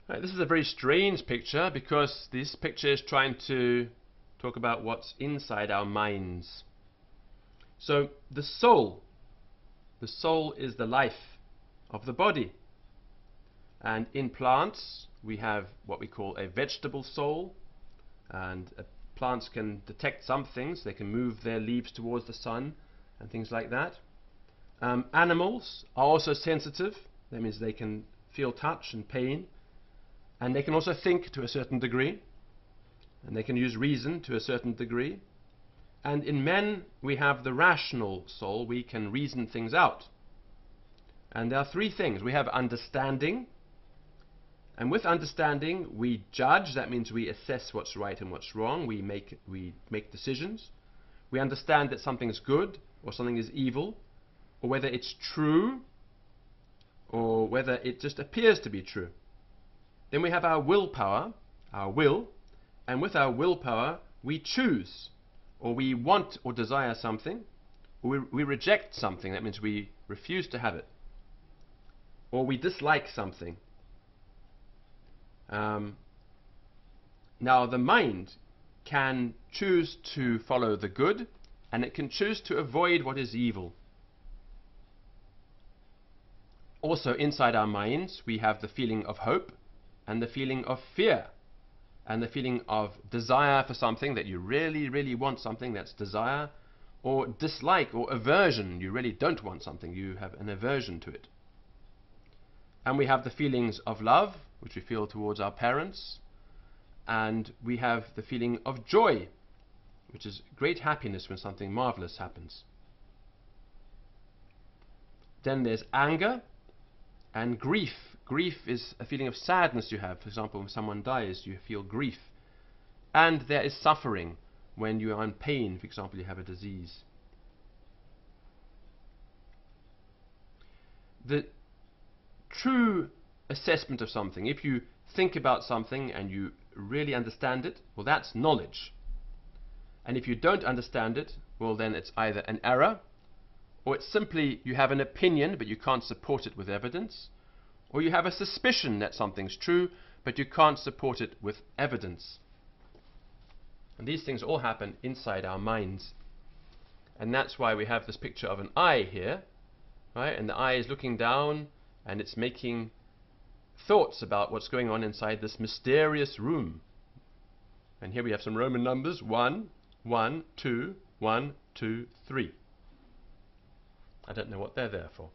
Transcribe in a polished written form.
Right, this is a very strange picture because this picture is trying to talk about what's inside our minds. So the soul is the life of the body. And in plants we have what we call a vegetable soul, and plants can detect some things. They can move their leaves towards the sun and things like that. Animals are also sensitive. That means they can feel touch and pain, and they can also think to a certain degree, and they can use reason to a certain degree. And in men we have the rational soul. We can reason things out, and there are three things. We have understanding, and with understanding we judge. That means we assess what's right and what's wrong. We make decisions. We understand that something is good or something is evil, or whether it's true or whether it just appears to be true. Then we have our willpower, our will, and with our willpower we choose, or we want or desire something, or we reject something. That means we refuse to have it, or we dislike something. Now the mind can choose to follow the good, and it can choose to avoid what is evil. Also inside our minds we have the feeling of hope, and the feeling of fear, and the feeling of desire for something, that you really, really want something, that's desire, or dislike or aversion. You really don't want something, you have an aversion to it. And we have the feelings of love, which we feel towards our parents, and we have the feeling of joy, which is great happiness when something marvelous happens. Then there's anger and grief. Grief is a feeling of sadness you have. For example, when someone dies, you feel grief. And there is suffering when you are in pain. For example, you have a disease. The true assessment of something, if you think about something and you really understand it, well, that's knowledge. And if you don't understand it, well, then it's either an error, or it's simply you have an opinion but you can't support it with evidence, or you have a suspicion that something's true but you can't support it with evidence. And these things all happen inside our minds. And that's why we have this picture of an eye here, right? And the eye is looking down and it's making thoughts about what's going on inside this mysterious room. And here we have some Roman numbers: 1, 1, 2, 1, 2, 3. I don't know what they're there for.